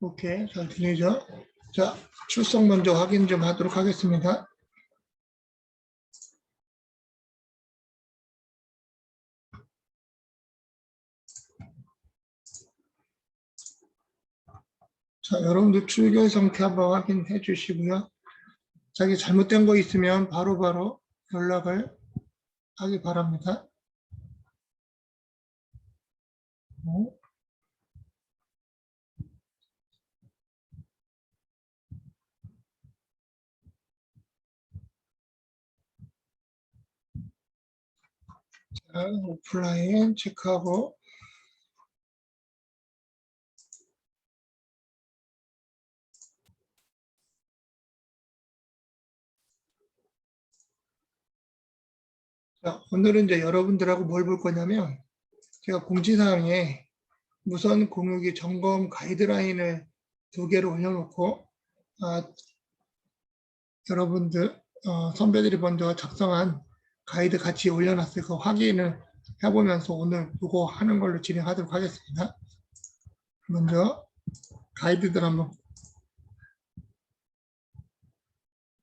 오케이, 잘 들리죠? 자, 출석 먼저 확인 좀 하도록 하겠습니다. 자, 여러분들 출결 상태 한번 확인해 주시고요. 자기 잘못된 거 있으면 바로바로 연락을 하기 바랍니다. 자, 오프라인 체크하고 자, 오늘은 이제 여러분들하고 뭘 볼 거냐면 제가 공지사항에 무선 공유기 점검 가이드라인을 2개를 올려놓고 여러분들 선배들이 먼저 작성한 가이드 같이 올려놨어요. 그 확인을 해보면서 오늘 이거 하는 걸로 진행하도록 하겠습니다. 먼저 가이드들 한번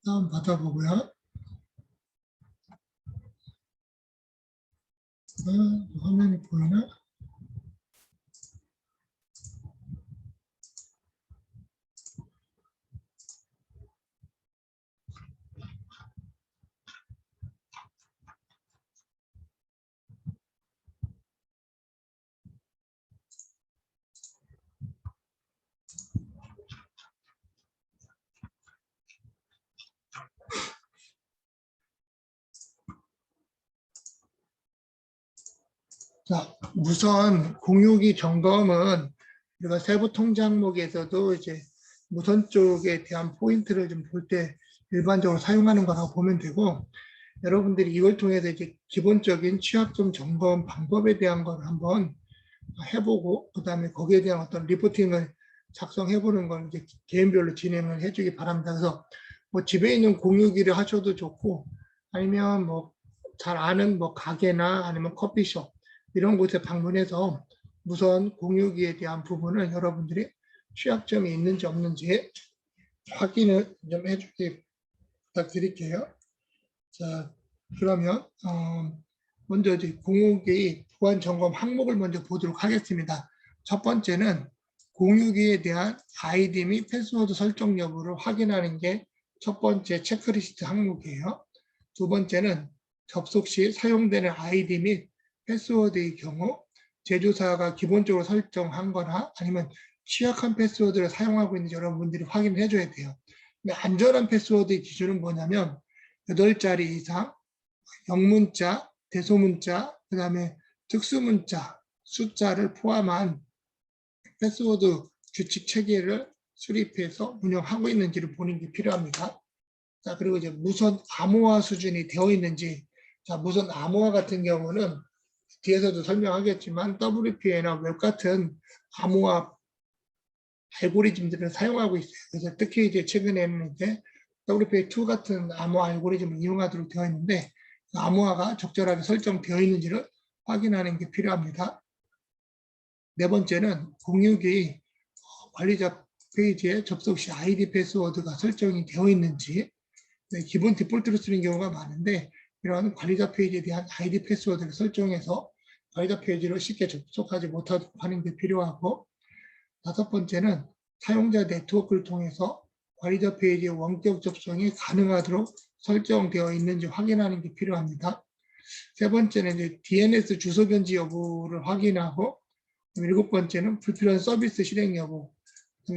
다운 받아보고요. 화면이 보이나? 자, 무선 공유기 점검은 우리가 세부 통제 항목에서도 이제 무선 쪽에 대한 포인트를 좀 볼 때 일반적으로 사용하는 거라고 보면 되고, 여러분들이 이걸 통해서 이제 기본적인 취약점 점검 방법에 대한 걸 한번 해보고, 그 다음에 거기에 대한 어떤 리포팅을 작성해보는 걸 이제 개인별로 진행을 해주기 바랍니다. 그래서 뭐 집에 있는 공유기를 하셔도 좋고, 아니면 뭐 잘 아는 뭐 가게나 아니면 커피숍 이런 곳에 방문해서 무선 공유기에 대한 부분을 여러분들이 취약점이 있는지 없는지 확인을 좀 해주기 부탁드릴게요. 자, 그러면 먼저 이제 공유기 보안 점검 항목을 먼저 보도록 하겠습니다. 첫 번째는 공유기에 대한 아이디 및 패스워드 설정 여부를 확인하는 게 첫 번째 체크리스트 항목이에요. 두 번째는 접속 시 사용되는 아이디 및 패스워드의 경우 제조사가 기본적으로 설정한 거나 아니면 취약한 패스워드를 사용하고 있는지 여러분들이 확인을 해줘야 돼요. 근데 안전한 패스워드의 기준은 뭐냐면 8자리 이상, 영문자, 대소문자, 그 다음에 특수문자, 숫자를 포함한 패스워드 규칙 체계를 수립해서 운영하고 있는지를 보는 게 필요합니다. 자, 그리고 이제 무선 암호화 수준이 되어 있는지, 자, 무선 암호화 같은 경우는 뒤에서도 설명하겠지만 WPA나 웹 같은 암호화 알고리즘들을 사용하고 있어요. 그래서 특히 이제 최근에는 이제 WPA2 같은 암호화 알고리즘을 이용하도록 되어 있는데 암호화가 적절하게 설정되어 있는지를 확인하는 게 필요합니다. 네 번째는 공유기 관리자 페이지에 접속 시 아이디 패스워드가 설정이 되어 있는지, 기본 디폴트로 쓰는 경우가 많은데 이러한 관리자 페이지에 대한 아이디 패스워드를 설정해서 관리자 페이지로 쉽게 접속하지 못하도록 하는 게 필요하고, 다섯 번째는 사용자 네트워크를 통해서 관리자 페이지의 원격 접속이 가능하도록 설정되어 있는지 확인하는 게 필요합니다. 세 번째는 이제 DNS 주소 변지 여부를 확인하고, 일곱 번째는 불필요한 서비스 실행 여부,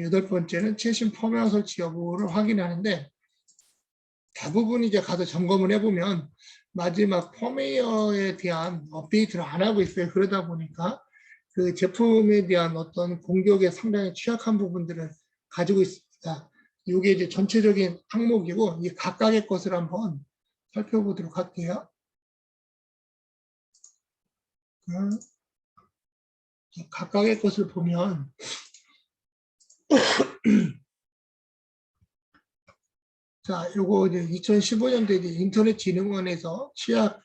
여덟 번째는 최신 펌웨어 설치 여부를 확인하는데, 대부분 이제 가서 점검을 해보면 마지막 펌웨어에 대한 업데이트를 안 하고 있어요. 그러다 보니까 그 제품에 대한 어떤 공격에 상당히 취약한 부분들을 가지고 있습니다. 이게 이제 전체적인 항목이고 이 각각의 것을 한번 살펴보도록 할게요. 각각의 것을 보면 자, 요거 이제 2015년도에 이제 인터넷진흥원에서 취약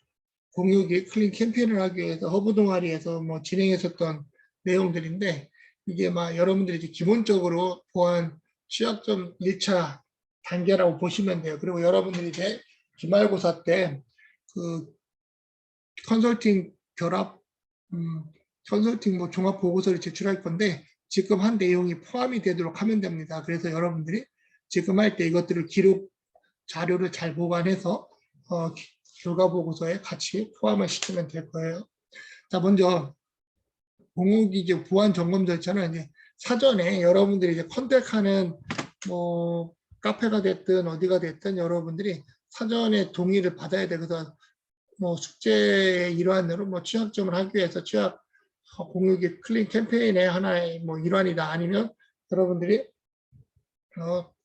공유기 클린 캠페인을 하기 위해서 허브 동아리에서 뭐 진행했었던 내용들인데, 이게 막 여러분들이 이제 기본적으로 보안 취약점 1차 단계라고 보시면 돼요. 그리고 여러분들이 이제 기말고사 때 그 컨설팅 결합 컨설팅 뭐 종합 보고서를 제출할 건데 지금 한 내용이 포함이 되도록 하면 됩니다. 그래서 여러분들이 지금 할 때 이것들을 기록 자료를 잘 보관해서 결과 보고서에 같이 포함을 시키면 될 거예요. 자, 먼저 공무기 이제 보안 점검 절차는 이제 사전에 여러분들이 이제 컨택하는 뭐 카페가 됐든 어디가 됐든 여러분들이 사전에 동의를 받아야 돼. 그래서 뭐 숙제의 일환으로 뭐 취약점을 하기 위해서 취약 공유기 클린 캠페인의 하나의 뭐 일환이다. 아니면 여러분들이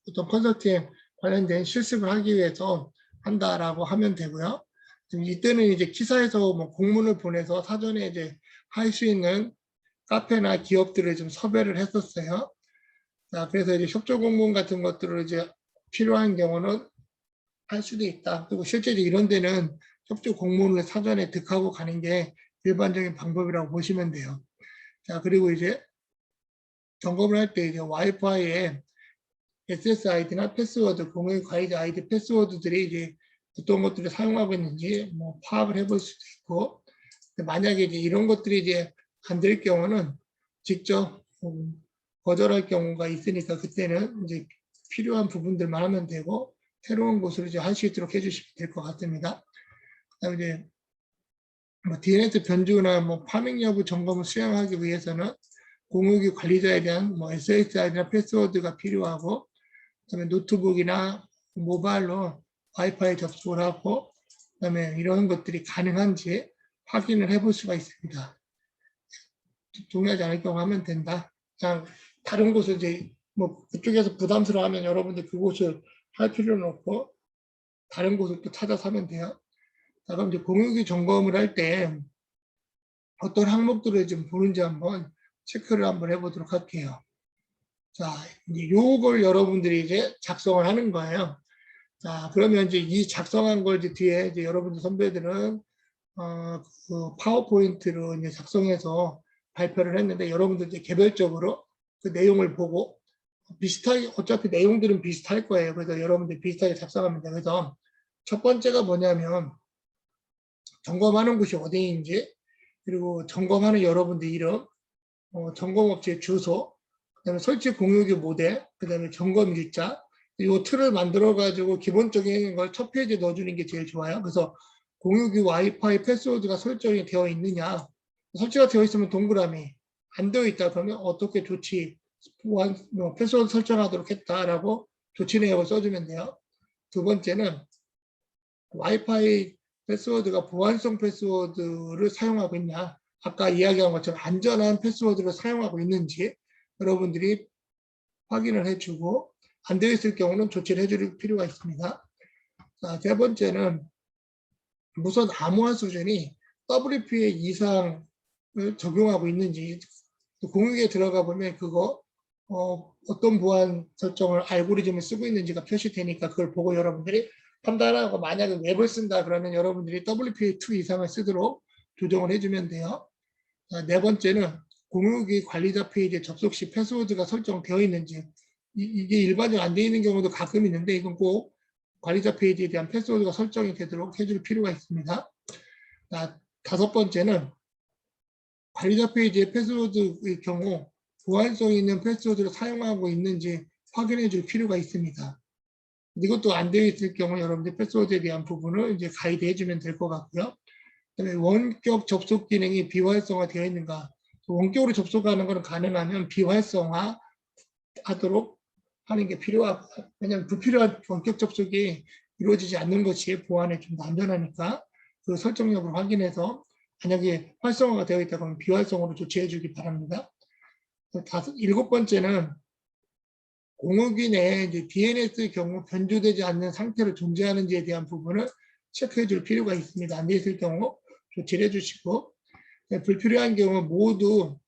어떤 컨설팅 관련된 실습을 하기 위해서 한다라고 하면 되고요. 이때는 이제 기사에서 뭐 공문을 보내서 사전에 이제 할 수 있는 카페나 기업들을 좀 섭외를 했었어요. 자, 그래서 이제 협조 공문 같은 것들을 이제 필요한 경우는 할 수도 있다. 그리고 실제 이런 데는 협조 공문을 사전에 득하고 가는 게 일반적인 방법이라고 보시면 돼요. 자, 그리고 이제 점검을 할 때 이제 와이파이에 SSID나 패스워드, 공유 가이드 아이디 패스워드들이 이제 어떤 것들을 사용하고 있는지 뭐 파악을 해볼 수도 있고, 만약에 이제 이런 것들이 이제 안 될 경우는 직접 거절할 경우가 있으니까 그때는 이제 필요한 부분들만 하면 되고 새로운 곳으로 이제 할 수 있도록 해주시면 될 것 같습니다. 그다음에 이제 뭐 DNS 변조나 뭐 파밍 여부 점검을 수행하기 위해서는 공유기 관리자에 대한 뭐 SSID나 패스워드가 필요하고, 그다음에 노트북이나 모바일로 와이파이 접속을 하고, 그다음에 이런 것들이 가능한지 확인을 해볼 수가 있습니다. 동의하지 않을 경우 하면 된다. 그냥 다른 곳을 이제 뭐 그쪽에서 부담스러워하면 여러분들 그곳을 할 필요는 없고 다른 곳을 또 찾아서 하면 돼요. 자, 그럼 이제 공유기 점검을 할 때 어떤 항목들을 좀 보는지 한번 체크를 한번 해보도록 할게요. 자, 이제 요걸 여러분들이 이제 작성을 하는 거예요. 자, 그러면 이제 이 작성한 걸 이제 뒤에 이제 여러분들 선배들은 그 파워포인트로 이제 작성해서 발표를 했는데 여러분들 이제 개별적으로 그 내용을 보고 비슷하게 어차피 내용들은 비슷할 거예요. 그래서 여러분들 비슷하게 작성하면 돼요. 그래서 첫 번째가 뭐냐면 점검하는 곳이 어디인지, 그리고 점검하는 여러분들 이름, 점검업체 주소, 그다음에 설치 공유기 모델, 그다음에 점검 일자, 이 틀을 만들어 가지고 기본적인 걸 첫 페이지에 넣어주는 게 제일 좋아요. 그래서 공유기 와이파이 패스워드가 설정이 되어 있느냐, 설치가 되어 있으면 동그라미, 안 되어 있다 그러면 어떻게 조치 패스워드 설정하도록 했다라고 조치 내역을 써주면 돼요. 두 번째는 와이파이 패스워드가 보안성 패스워드를 사용하고 있냐, 아까 이야기한 것처럼 안전한 패스워드를 사용하고 있는지 여러분들이 확인을 해주고, 안 되어 있을 경우는 조치를 해줄 필요가 있습니다. 자, 세 번째는 무선 암호화 수준이 WPA 이상을 적용하고 있는지, 공유기에 들어가 보면 그거 어떤 보안 설정을 알고리즘을 쓰고 있는지가 표시되니까 그걸 보고 여러분들이 판단하고, 만약에 웹을 쓴다 그러면 여러분들이 WPA2 이상을 쓰도록 조정을 해주면 돼요. 자, 네 번째는 공유기 관리자 페이지에 접속 시 패스워드가 설정되어 있는지, 이게 일반적으로 안 되어 있는 경우도 가끔 있는데 이건 꼭 관리자 페이지에 대한 패스워드가 설정이 되도록 해줄 필요가 있습니다. 자, 다섯 번째는 관리자 페이지의 패스워드의 경우 보안성 있는 패스워드를 사용하고 있는지 확인해 줄 필요가 있습니다. 이것도 안 되어 있을 경우 여러분들 패스워드에 대한 부분을 이제 가이드해 주면 될 것 같고요. 그다음에 원격 접속 기능이 비활성화 되어 있는가, 원격으로 접속하는 것은 가능하면 비활성화 하도록 하는 게 필요하고, 왜냐하면 불필요한 원격 접속이 이루어지지 않는 것이 보안에 좀 더 안전하니까 그 설정 여부를 확인해서 만약에 활성화가 되어 있다 그러면 비활성화로 조치해 주기 바랍니다. 일곱 번째는 공유기 내에 이제 DNS의 경우 변조되지 않는 상태로 존재하는지에 대한 부분을 체크해 줄 필요가 있습니다. 안 돼 있을 경우 조치를 해주시고, 불필요한 경우 모두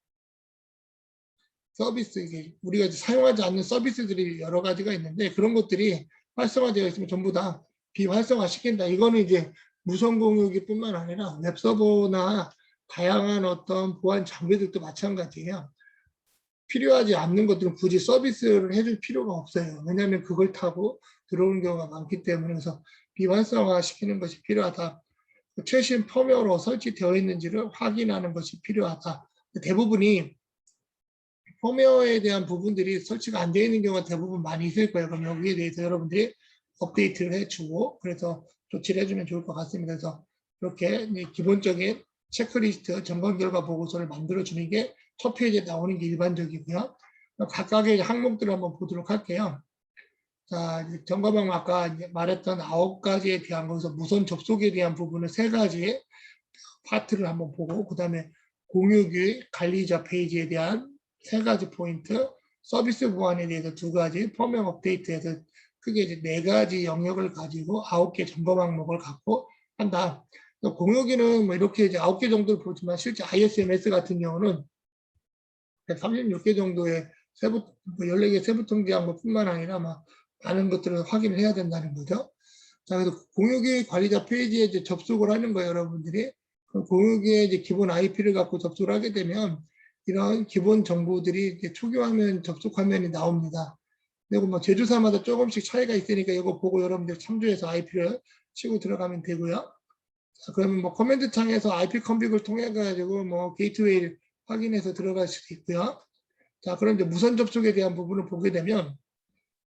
서비스, 이게 우리가 사용하지 않는 서비스들이 여러 가지가 있는데 그런 것들이 활성화되어 있으면 전부 다 비활성화 시킨다. 이거는 이제 무선 공유기뿐만 아니라 웹서버나 다양한 어떤 보안 장비들도 마찬가지예요. 필요하지 않는 것들은 굳이 서비스를 해줄 필요가 없어요. 왜냐하면 그걸 타고 들어오는 경우가 많기 때문에. 그래서 비활성화 시키는 것이 필요하다. 최신 펌웨어로 설치되어 있는지를 확인하는 것이 필요하다. 대부분이 펌웨어에 대한 부분들이 설치가 안 되어 있는 경우가 대부분 많이 있을 거예요. 그럼 여기에 대해서 여러분들이 업데이트를 해주고 그래서 조치를 해주면 좋을 것 같습니다. 그래서 이렇게 기본적인 체크리스트 점검 결과 보고서를 만들어주는 게 첫 페이지에 나오는 게 일반적이고요. 각각의 항목들을 한번 보도록 할게요. 자, 점검하면 아까 말했던 9가지에 대한 거기서 무선 접속에 대한 부분을 3가지 파트를 한번 보고 그 다음에 공유기 관리자 페이지에 대한 3가지 포인트, 서비스 보안에 대해서 2가지, 펌웨어 업데이트에서 크게 이제 4가지 영역을 가지고 9개 점검 항목을 갖고 한다. 공유기는 뭐 이렇게 이제 9개 정도를 보지만 실제 ISMS 같은 경우는 136개 정도의 세부, 14개 세부 통제 항목뿐만 아니라 막 많은 것들을 확인을 해야 된다는 거죠. 자, 그래서 공유기 관리자 페이지에 이제 접속을 하는 거예요, 여러분들이. 공유기에 이제 기본 IP를 갖고 접속을 하게 되면 이런 기본 정보들이 이제 초기 화면 접속 화면이 나옵니다. 그리고 뭐 제조사마다 조금씩 차이가 있으니까 이거 보고 여러분들 참조해서 IP를 치고 들어가면 되고요. 자, 그러면 뭐 커맨드 창에서 IP 컨피그를 통해 가지고 뭐 게이트웨이를 확인해서 들어갈 수도 있고요. 자, 그럼 이제 무선 접속에 대한 부분을 보게 되면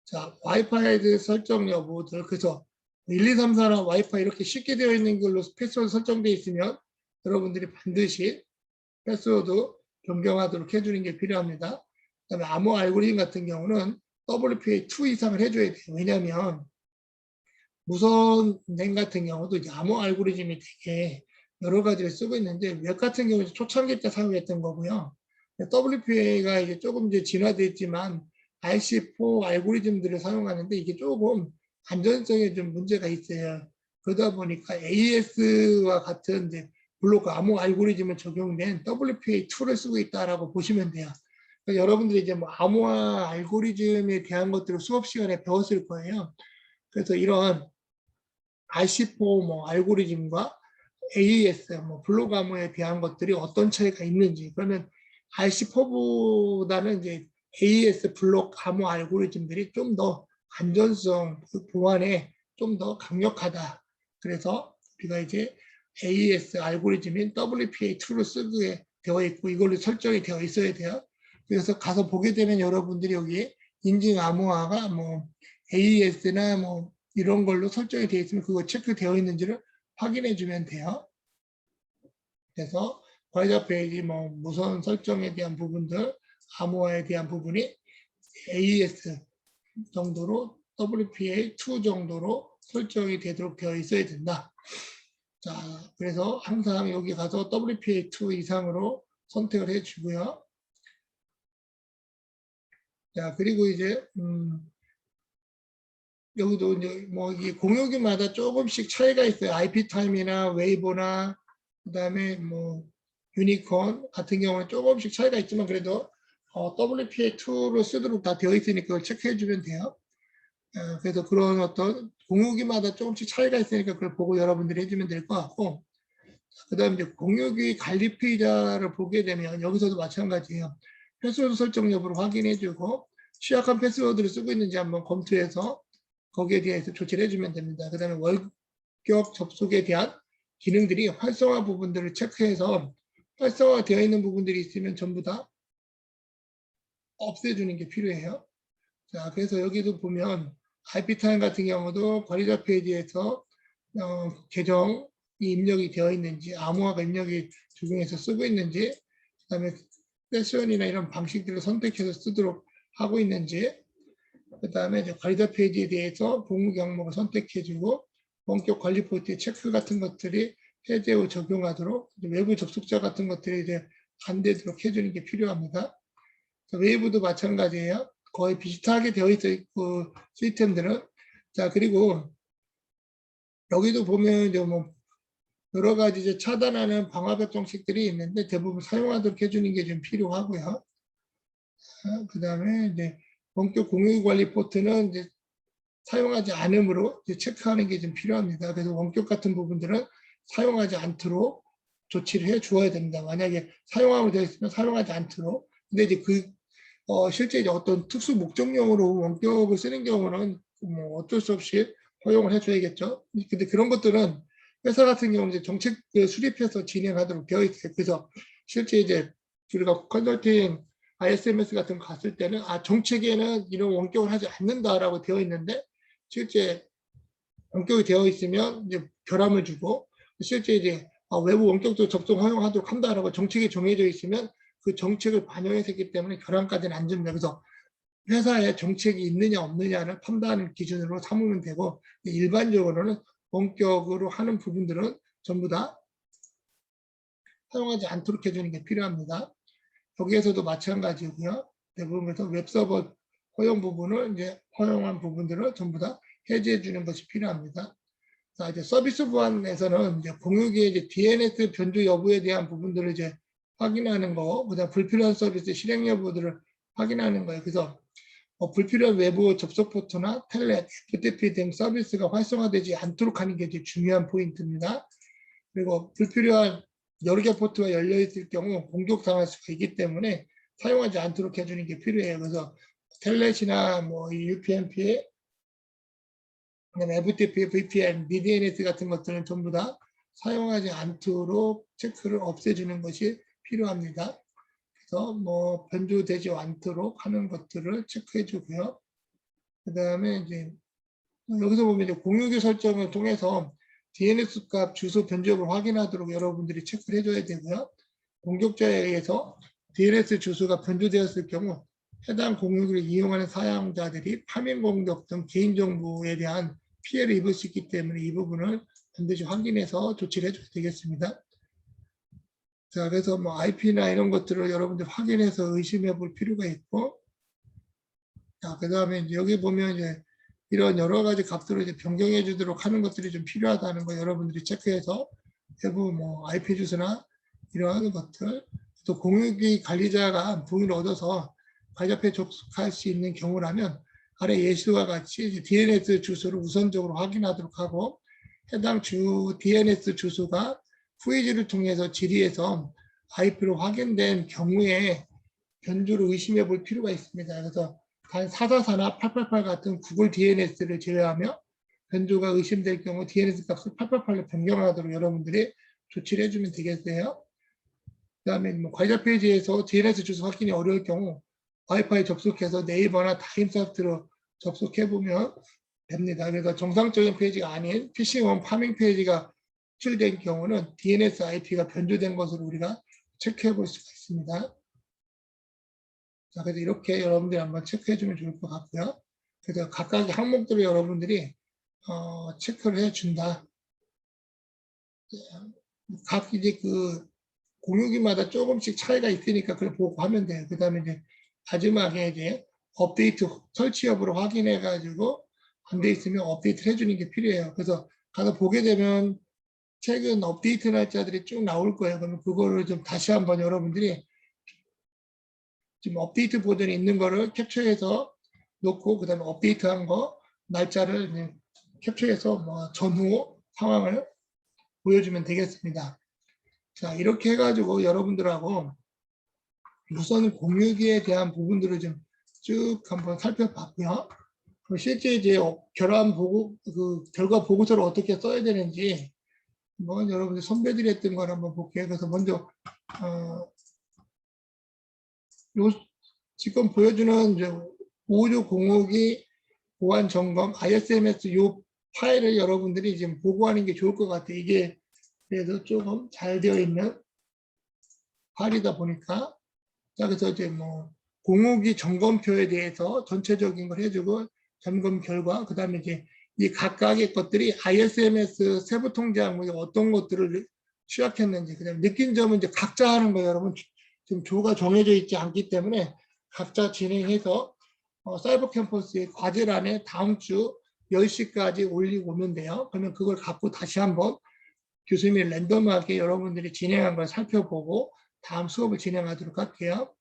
자, 와이파이 설정 여부들 그래서 1, 2, 3, 4랑 와이파이 이렇게 쉽게 되어 있는 걸로 패스워드 설정되어 있으면 여러분들이 반드시 패스워드 변경하도록 해주는 게 필요합니다. 그다음에 암호 알고리즘 같은 경우는 WPA2 이상을 해줘야 돼요. 왜냐하면 무선 랜 같은 경우도 이제 암호 알고리즘이 되게 여러 가지를 쓰고 있는데 웹 같은 경우는 초창기 때 사용했던 거고요. WPA가 이제 조금 이제 진화됐지만 RC4 알고리즘들을 사용하는데 이게 조금 안전성에 좀 문제가 있어요. 그러다 보니까 AES와 같은 이제 블록 암호 알고리즘을 적용된 WPA2를 쓰고 있다라고 보시면 돼요. 그러니까 여러분들이 이제 뭐 암호화 알고리즘에 대한 것들을 수업 시간에 배웠을 거예요. 그래서 이런 RC4 뭐 알고리즘과 AES 뭐 블록 암호에 대한 것들이 어떤 차이가 있는지 그러면 RC4보다는 이제 AES 블록 암호 알고리즘들이 좀 더 안전성 보안에 좀 더 강력하다. 그래서 우리가 이제 AES 알고리즘인 WPA2를 쓰게 되어 있고 이걸로 설정이 되어 있어야 돼요. 그래서 가서 보게 되면 여러분들이 여기 인증 암호화가 뭐 AES나 뭐 이런 걸로 설정이 되어 있으면 그거 체크되어 있는지를 확인해 주면 돼요. 그래서 관리자 페이지 뭐 무선 설정에 대한 부분들, 암호화에 대한 부분이 AES 정도로 WPA2 정도로 설정이 되도록 되어 있어야 된다. 자, 그래서 항상 여기 가서 WPA2 이상으로 선택을 해 주고요. 자, 그리고 이제 여기도 이제 뭐 이 공유기마다 조금씩 차이가 있어요. IP 타임이나 웨이보나 그다음에 뭐 유니콘 같은 경우는 조금씩 차이가 있지만 그래도 WPA2로 쓰도록 다 되어 있으니까 그걸 체크해 주면 돼요. 그래서 그런 어떤 공유기마다 조금씩 차이가 있으니까 그걸 보고 여러분들이 해주면 될 것 같고 그다음에 이제 공유기 관리 피자를 보게 되면 여기서도 마찬가지예요. 패스워드 설정 여부를 확인해 주고 취약한 패스워드를 쓰고 있는지 한번 검토해서 거기에 대해서 조치를 해주면 됩니다. 그 다음에 원격 접속에 대한 기능들이 활성화 부분들을 체크해서 활성화되어 있는 부분들이 있으면 전부 다 없애주는 게 필요해요. 자, 그래서 여기도 보면 IP타임 같은 경우도 관리자 페이지에서 계정이 입력이 되어 있는지 암호화가 입력이 적용해서 쓰고 있는지 그 다음에 세션이나 이런 방식들을 선택해서 쓰도록 하고 있는지 그 다음에 관리자 페이지에 대해서 공유 항목을 선택해주고 원격 관리 포인트 체크 같은 것들이 해제 후 적용하도록 외부 접속자 같은 것들이 이제 안 되도록 해주는 게 필요합니다. 외부도 마찬가지예요. 거의 비슷하게 되어 있고 시스템들은 자 그리고 여기도 보면 이제 뭐 여러 가지 이제 차단하는 방화벽 정책들이 있는데 대부분 사용하도록 해주는 게 좀 필요하고요. 그 다음에 이제 원격 공유 관리 포트는 이제 사용하지 않으므로 이제 체크하는 게 좀 필요합니다. 그래서 원격 같은 부분들은 사용하지 않도록 조치를 해 주어야 됩니다. 만약에 사용하면 되어 있으면 사용하지 않도록. 근데 이제 그 실제 이제 어떤 특수 목적용으로 원격을 쓰는 경우는 뭐 어쩔 수 없이 허용을 해줘야겠죠. 근데 그런 것들은 회사 같은 경우는 이제 정책을 수립해서 진행하도록 되어 있어요. 그래서 실제 이제 우리가 컨설팅 ISMS 같은 거 갔을 때는 정책에는 이런 원격을 하지 않는다라고 되어 있는데 실제 원격이 되어 있으면 이제 결함을 주고 실제 이제 외부 원격도 접속 허용하도록 한다라고 정책이 정해져 있으면 그 정책을 반영해서 했기 때문에 결함까지는 안 줍니다. 그래서 회사에 정책이 있느냐 없느냐를 판단하는 기준으로 삼으면 되고 일반적으로는 원격으로 하는 부분들은 전부 다 사용하지 않도록 해주는 게 필요합니다. 여기에서도 마찬가지고요. 대부분에서 웹서버 허용 부분을 이제 허용한 부분들을 전부 다 해제해 주는 것이 필요합니다. 자, 이제 서비스 보안에서는 이제 공유기의 이제 DNS 변조 여부에 대한 부분들을 이제 확인하는 거, 그다음 불필요한 서비스 실행 여부들을 확인하는 거예요. 그래서 불필요한 외부 접속 포트나 텔넷, FTP 등 서비스가 활성화되지 않도록 하는 게 이제 중요한 포인트입니다. 그리고 불필요한 여러 개 포트가 열려 있을 경우 공격당할 수가 있기 때문에 사용하지 않도록 해주는 게 필요해요. 그래서 텔넷이나 뭐 UPnP, FTP, VPN, BDNS 같은 것들은 전부 다 사용하지 않도록 체크를 없애주는 것이 필요합니다. 그래서 뭐 변조되지 않도록 하는 것들을 체크해주고요. 그 다음에 이제 여기서 보면 이제 공유기 설정을 통해서 DNS 값 주소 변조를 확인하도록 여러분들이 체크를 해줘야 되고요. 공격자에 의해서 DNS 주소가 변조되었을 경우 해당 공유기를 이용하는 사용자들이 파밍 공격 등 개인정보에 대한 피해를 입을 수 있기 때문에 이 부분을 반드시 확인해서 조치를 해줘야 되겠습니다. 자, 그래서 뭐 IP나 이런 것들을 여러분들 확인해서 의심해 볼 필요가 있고, 자, 그 다음에 이제 여기 보면 이제 이런 여러 가지 값들을 이제 변경해 주도록 하는 것들이 좀 필요하다는 거 여러분들이 체크해서 외부 뭐 IP 주소나 이런 것들, 또 공유기 관리자가 동의를 얻어서 가접해 접속할 수 있는 경우라면 아래 예시와 같이 DNS 주소를 우선적으로 확인하도록 하고 해당 DNS 주소가 후이지를 통해서 질의해서 IP로 확인된 경우에 변조를 의심해 볼 필요가 있습니다. 그래서 단 444나 888 같은 구글 DNS를 제외하며 변조가 의심될 경우 DNS 값을 888로 변경하도록 여러분들이 조치를 해주면 되겠어요. 그 다음에 뭐 관리자 페이지에서 DNS 주소 확인이 어려울 경우 와이파이 접속해서 네이버나 타임사프트로 접속해보면 됩니다. 그래서 정상적인 페이지가 아닌 피싱원 파밍 페이지가 출된 경우는 DNS IP가 변조된 것으로 우리가 체크해 볼 수가 있습니다. 자, 그래서 이렇게 여러분들이 한번 체크해 주면 좋을 것 같고요. 그래서 각각의 항목들을 여러분들이 체크를 해 준다. 각 이제 그 공유기마다 조금씩 차이가 있으니까 그걸 보고 하면 돼요. 그 다음에 이제 마지막에 이제 업데이트 설치 여부를 확인해 가지고 안 돼 있으면 업데이트를 해주는 게 필요해요. 그래서 가서 보게 되면 최근 업데이트 날짜들이 쭉 나올 거예요. 그러면 그거를 좀 다시 한번 여러분들이 지금 업데이트 버전이 있는 거를 캡처해서 놓고 그다음에 업데이트한 거 날짜를 캡처해서 뭐 전후 상황을 보여주면 되겠습니다. 자, 이렇게 해가지고 여러분들하고 우선 공유기에 대한 부분들을 좀 쭉 한번 살펴봤고요. 실제 이제 결함 보고 그 결과 보고서를 어떻게 써야 되는지 한번 여러분들 선배들이 했던 걸 한번 볼게요. 그래서 먼저 요 지금 보여주는 이제 5조 공유기 보안 점검 ISMS 요 파일을 여러분들이 지금 보고하는 게 좋을 것 같아요. 이게 그래도 조금 잘 되어 있는 파일이다 보니까 자, 그래서 이제 뭐 공유기 점검표에 대해서 전체적인 걸 해주고 점검 결과 그 다음에 이제 이 각각의 것들이 ISMS 세부 통제 항목에 어떤 것들을 취약했는지 그다음에 느낀 점은 이제 각자 하는 거예요. 여러분 지금 조가 정해져 있지 않기 때문에 각자 진행해서 사이버 캠퍼스의 과제란에 다음 주 10시까지 올리고 오면 돼요. 그러면 그걸 갖고 다시 한번 교수님이 랜덤하게 여러분들이 진행한 걸 살펴보고 다음 수업을 진행하도록 할게요.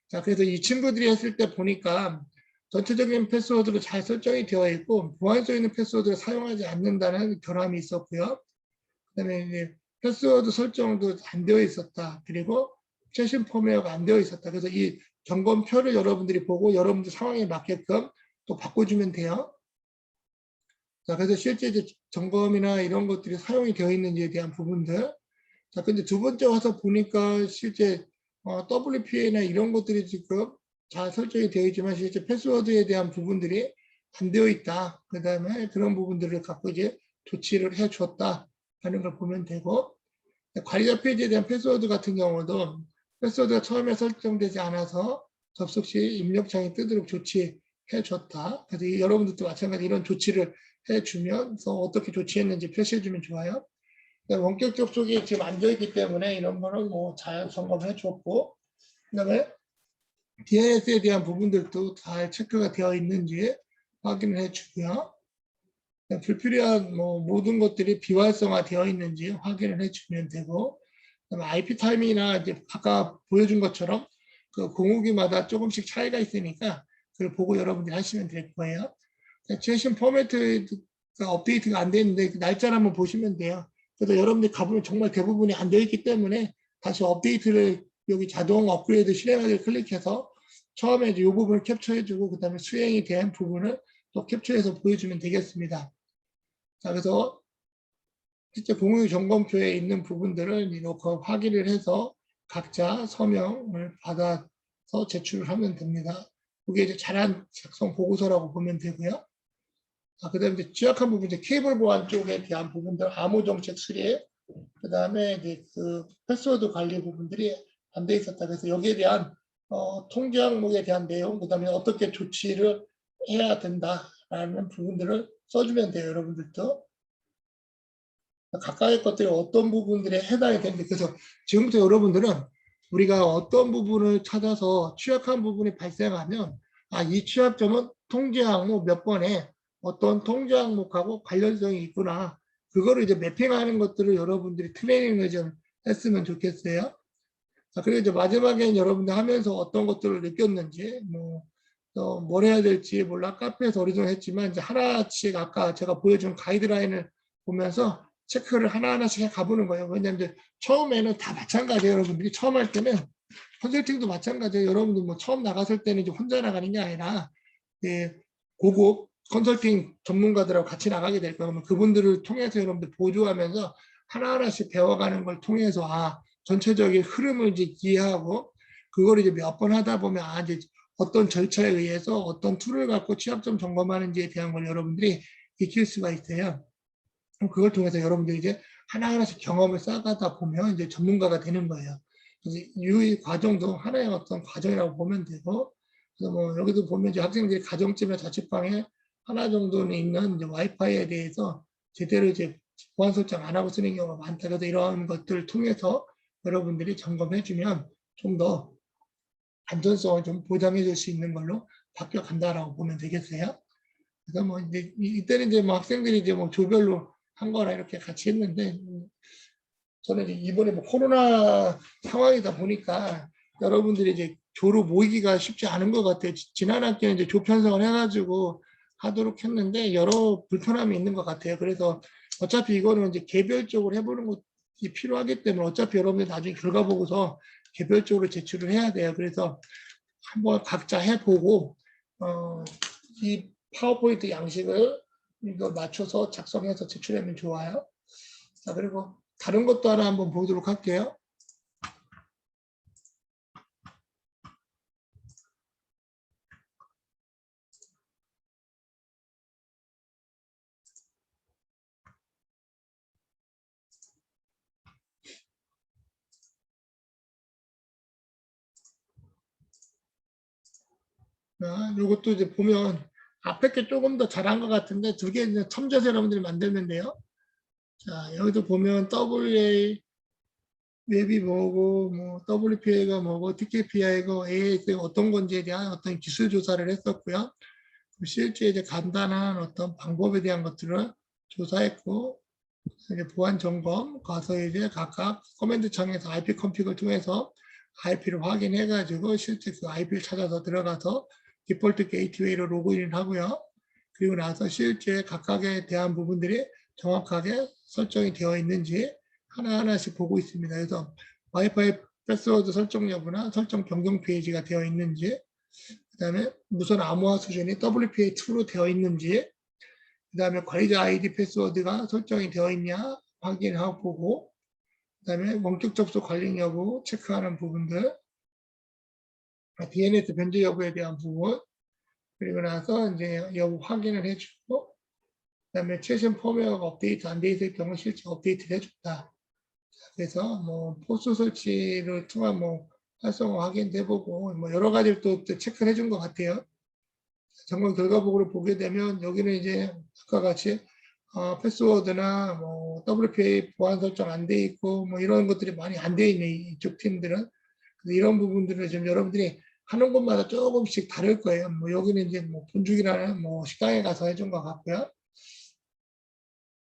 자, 그래서 이 친구들이 했을 때 보니까 전체적인 패스워드로 잘 설정이 되어 있고 보안성 있는 패스워드를 사용하지 않는다는 결함이 있었고요. 그다음에 이제 패스워드 설정도 안 되어 있었다. 그리고 최신 펌웨어가 안 되어 있었다. 그래서 이 점검표를 여러분들이 보고 여러분들 상황에 맞게끔 또 바꿔주면 돼요. 자, 그래서 실제 이제 점검이나 이런 것들이 사용이 되어 있는지에 대한 부분들. 자, 근데 두 번째 와서 보니까 실제 WPA나 이런 것들이 지금 잘 설정이 되어 있지만 실제 패스워드에 대한 부분들이 안 되어 있다. 그 다음에 그런 부분들을 갖고 이제 조치를 해 줬다 하는 걸 보면 되고, 관리자 페이지에 대한 패스워드 같은 경우도 패스워드가 처음에 설정되지 않아서 접속 시 입력창이 뜨도록 조치해 줬다. 그래서 여러분들도 마찬가지 이런 조치를 해주면서 어떻게 조치했는지 표시해 주면 좋아요. 원격 접속이 지금 안 되어 있기 때문에 이런 거는 뭐 잘 점검해 줬고, 그 다음에 DNS에 대한 부분들도 잘 체크가 되어 있는지 확인을 해 주고요. 불필요한 뭐 모든 것들이 비활성화 되어 있는지 확인을 해 주면 되고, 그다음에 IP 타이밍이나 이제 아까 보여준 것처럼 그 공유기마다 조금씩 차이가 있으니까 그걸 보고 여러분들이 하시면 될 거예요. 최신 포매트가 업데이트가 안 됐는데 그 날짜를 한번 보시면 돼요. 그래서 여러분들이 가보면 정말 대부분이 안 되어 있기 때문에 다시 업데이트를 여기 자동 업그레이드 실행하기를 클릭해서 처음에 이제 이 부분을 캡처해주고 그 다음에 수행이 된 부분을 또 캡처해서 보여주면 되겠습니다. 자, 그래서 실제 공유 점검표에 있는 부분들을 이렇게 확인을 해서 각자 서명을 받아서 제출을 하면 됩니다. 그게 이제 잘한 작성 보고서라고 보면 되고요. 그 다음에 이제 취약한 부분, 이제 케이블 보안 쪽에 대한 부분들, 암호 정책 수립, 그 다음에 이제 그 패스워드 관리 부분들이 안 돼 있었다. 그래서 여기에 대한 통제 항목에 대한 내용, 그 다음에 어떻게 조치를 해야 된다라는 부분들을 써주면 돼요, 여러분들도. 각각의 것들이 어떤 부분들에 해당이 되는데, 그래서 지금부터 여러분들은 우리가 어떤 부분을 찾아서 취약한 부분이 발생하면 이 취약점은 통제 항목 몇 번에 어떤 통제 항목하고 관련성이 있구나, 그거를 이제 매핑하는 것들을 여러분들이 트레이닝을 좀 했으면 좋겠어요. 자, 그리고 이제 마지막에는 여러분들 하면서 어떤 것들을 느꼈는지, 뭘 해야 될지 몰라 카페에서 어리둥 했지만 이제 하나씩 아까 제가 보여준 가이드라인을 보면서 체크를 하나하나씩 해 가보는 거예요. 왜냐하면 이제 처음에는 다 마찬가지예요. 여러분들이 처음 할 때는 컨설팅도 마찬가지예요. 여러분들 뭐 처음 나갔을 때는 이제 혼자 나가는 게 아니라 고급 컨설팅 전문가들하고 같이 나가게 될 거예요. 그러면 그분들을 통해서 여러분들 보조하면서 하나하나씩 배워가는 걸 통해서 전체적인 흐름을 이제 이해하고 그걸 이제 몇 번 하다 보면 이제 어떤 절차에 의해서 어떤 툴을 갖고 취약점 점검하는지에 대한 걸 여러분들이 익힐 수가 있어요. 그걸 통해서 여러분들이 이제 하나하나씩 경험을 쌓아가다 보면 이제 전문가가 되는 거예요. 그래서 이 과정도 하나의 어떤 과정이라고 보면 되고, 그래서 뭐 여기도 보면 이제 학생들이 가정집이나 자취방에 하나 정도는 있는 이제 와이파이에 대해서 제대로 이제 보안 설정 안 하고 쓰는 경우가 많다. 그래서 이런 것들을 통해서 여러분들이 점검해주면 좀 더 안전성을 좀 보장해 줄 수 있는 걸로 바뀌어 간다라고 보면 되겠어요. 그래서 뭐 이제 이때는 이제 뭐 학생들이 이제 뭐 조별로 한 거나 이렇게 같이 했는데, 저는 이제 이번에 뭐 코로나 상황이다 보니까 여러분들이 이제 조로 모이기가 쉽지 않은 것 같아요. 지난 학기는 이제 조 편성을 해가지고 하도록 했는데 여러 불편함이 있는 것 같아요. 그래서 어차피 이거는 이제 개별적으로 해보는 것이 필요하기 때문에 어차피 여러분들 나중에 결과 보고서 개별적으로 제출을 해야 돼요. 그래서 한번 각자 해보고 이 파워포인트 양식을 이거 맞춰서 작성해서 제출하면 좋아요. 자, 그리고 다른 것도 하나 한번 보도록 할게요. 이것도 이제 보면 앞에 게 조금 더 잘한 것 같은데 두 개 이제 첨자세 여러분들이 만들면 돼요. 자, 여기도 보면 WA 웹이 뭐고, 뭐 WPA가 뭐고, TKPI가 AAS가 어떤 건지에 대한 어떤 기술 조사를 했었고요. 실제 이제 간단한 어떤 방법에 대한 것들을 조사했고, 이제 보안 점검 가서 이제 각각 커맨드 창에서 IP 컨피그를 통해서 IP를 확인해 가지고 실제 그 IP를 찾아서 들어가서 디폴트 게이트웨이로 로그인을 하고요. 그리고 나서 실제 각각에 대한 부분들이 정확하게 설정이 되어 있는지 하나하나씩 보고 있습니다. 그래서 와이파이 패스워드 설정 여부나 설정 변경 페이지가 되어 있는지, 그다음에 무선 암호화 수준이 WPA2로 되어 있는지, 그다음에 관리자 아이디 패스워드가 설정이 되어 있냐 확인하고 보고, 그다음에 원격 접속 관리 여부 체크하는 부분들, DNS 변조 여부에 대한 부분, 그리고 나서 이제 여부 확인을 해주고, 그다음에 최신 펌웨어가 업데이트 안 돼 있을 경우 실제 업데이트를 해준다. 그래서 뭐 포스 설치를 통한 뭐 활성화 확인도 해보고 뭐 여러 가지를 또 체크를 해준 것 같아요. 점검 결과 보고를 보게 되면 여기는 이제 아까 같이 패스워드나 뭐 WPA 보안 설정 안 돼 있고 뭐 이런 것들이 많이 안 돼 있는 이쪽 팀들은, 그래서 이런 부분들을 좀 여러분들이 하는 곳마다 조금씩 다를 거예요. 뭐 여기는 이제 뭐 본죽이라는 뭐 식당에 가서 해준 것 같고요.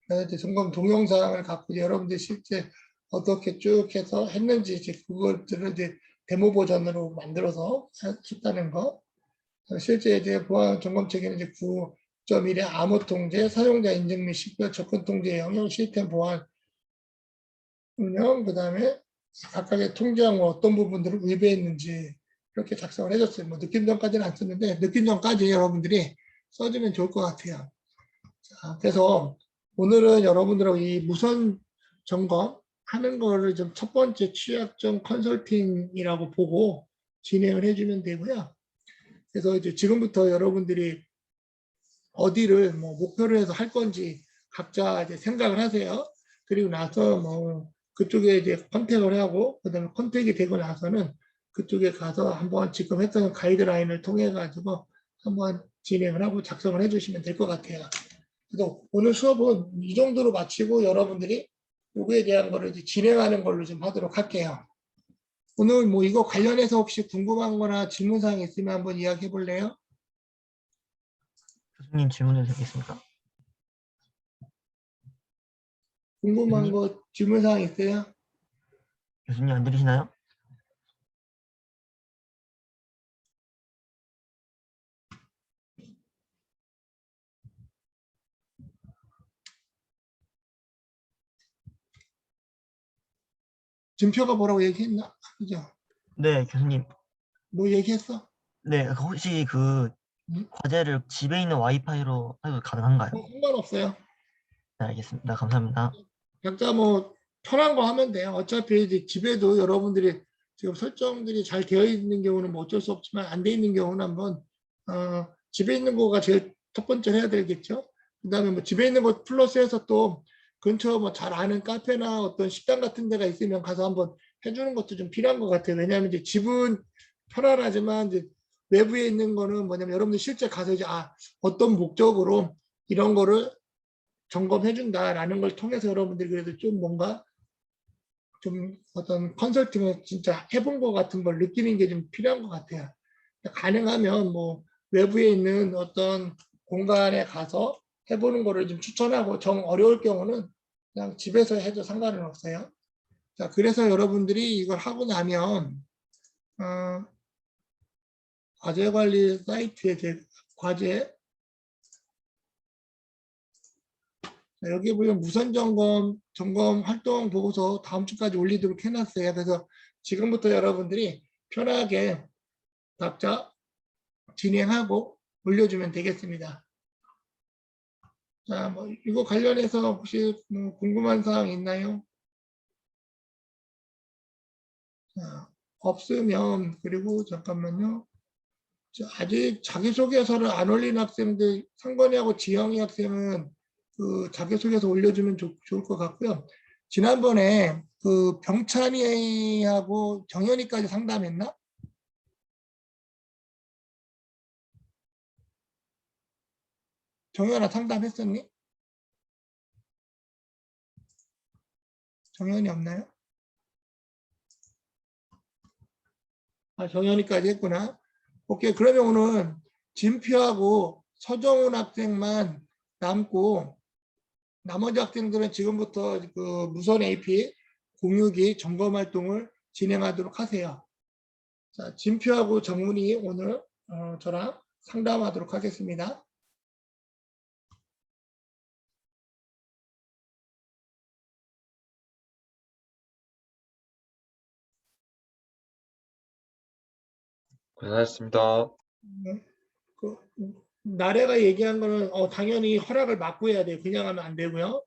그래서 이제 점검 동영상을 갖고 이제 여러분들이 실제 어떻게 쭉 해서 했는지 이제 그것들을 이제 데모 버전으로 만들어서 했다는 거. 실제 이제 보안 점검 체계는 이제 9.1의 암호 통제, 사용자 인증 및 식별 접근 통제 영역, 시스템 보안 운영, 그 다음에 각각의 통제하고 어떤 부분들을 위배했는지 이렇게 작성을 해줬어요. 뭐 느낌전까지는 안 썼는데 느낌전까지 여러분들이 써주면 좋을 것 같아요. 자, 그래서 오늘은 여러분들하고 이 무선 점검 하는 거를 좀 첫 번째 취약점 컨설팅이라고 보고 진행을 해주면 되고요. 그래서 이제 지금부터 여러분들이 어디를 뭐 목표로 해서 할 건지 각자 이제 생각을 하세요. 그리고 나서 뭐 그쪽에 이제 컨택을 하고, 그다음에 컨택이 되고 나서는 그쪽에 가서 한번 지금 했던 가이드라인을 통해 가지고 한번 진행을 하고 작성을 해주시면 될 것 같아요. 그래서 오늘 수업은 이 정도로 마치고 여러분들이 요거에 대한 거를 이제 진행하는 걸로 좀 하도록 할게요. 오늘 뭐 이거 관련해서 혹시 궁금한 거나 질문사항 있으면 한번 이야기해 볼래요? 교수님 질문해도 되겠습니까? 궁금한 교수님? 거 질문사항 있어요? 교수님 안 들리시나요? 진표가 뭐라고 얘기했나? 그죠? 네, 교수님. 뭐 얘기했어? 네, 혹시 그 응? 과제를 집에 있는 와이파이로 해도 가능한가요? 상관없어요. 네, 알겠습니다. 감사합니다. 각자 뭐 편한 거 하면 돼요. 어차피 이제 집에도 여러분들이 지금 설정들이 잘 되어 있는 경우는 뭐 어쩔 수 없지만 안 돼 있는 경우는 한번 집에 있는 거가 제일 첫 번째 해야 되겠죠. 그다음에 뭐 집에 있는 거 플러스해서 또 근처 뭐 잘 아는 카페나 어떤 식당 같은 데가 있으면 가서 한번 해주는 것도 좀 필요한 것 같아요. 왜냐하면 이제 집은 편안하지만 이제 외부에 있는 거는 뭐냐면 여러분들 실제 가서 이제 어떤 목적으로 이런 거를 점검해준다라는 걸 통해서 여러분들이 그래도 좀 뭔가 좀 어떤 컨설팅을 진짜 해본 것 같은 걸 느끼는 게 좀 필요한 것 같아요. 가능하면 뭐 외부에 있는 어떤 공간에 가서 해보는 거를 좀 추천하고, 정 어려울 경우는 그냥 집에서 해도 상관은 없어요. 자, 그래서 여러분들이 이걸 하고 나면 과제 관리 사이트에 제 과제, 여기 보면 무선 점검 활동 보고서 다음 주까지 올리도록 해놨어요. 그래서 지금부터 여러분들이 편하게 각자 진행하고 올려주면 되겠습니다. 자, 뭐 이거 관련해서 혹시 뭐 궁금한 사항 있나요? 자, 없으면, 그리고 잠깐만요. 아직 자기소개서를 안 올린 학생들, 상건이하고 지영이 학생은 그 자기소개서 올려주면 좋을 것 같고요. 지난번에 그 병찬이하고 정현이까지 상담했나? 정현아 상담했었니? 정현이 없나요? 정현이까지 했구나. 오케이. 그러면 오늘 진표하고 서정훈 학생만 남고, 나머지 학생들은 지금부터 그 무선 AP 공유기 점검 활동을 진행하도록 하세요. 자, 진표하고 정문이 오늘 저랑 상담하도록 하겠습니다. 고생하셨습니다. 그, 나래가 얘기한 거는 당연히 허락을 받고 해야 돼요. 그냥 하면 안 되고요.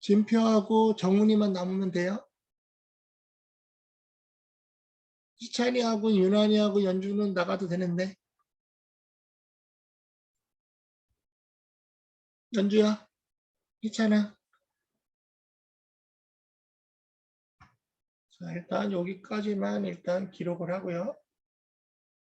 진표하고 정훈이만 남으면 돼요. 희찬이하고 윤환이하고 연주는 나가도 되는데. 연주야, 희찬아. 자, 일단 여기까지만 일단 기록을 하고요.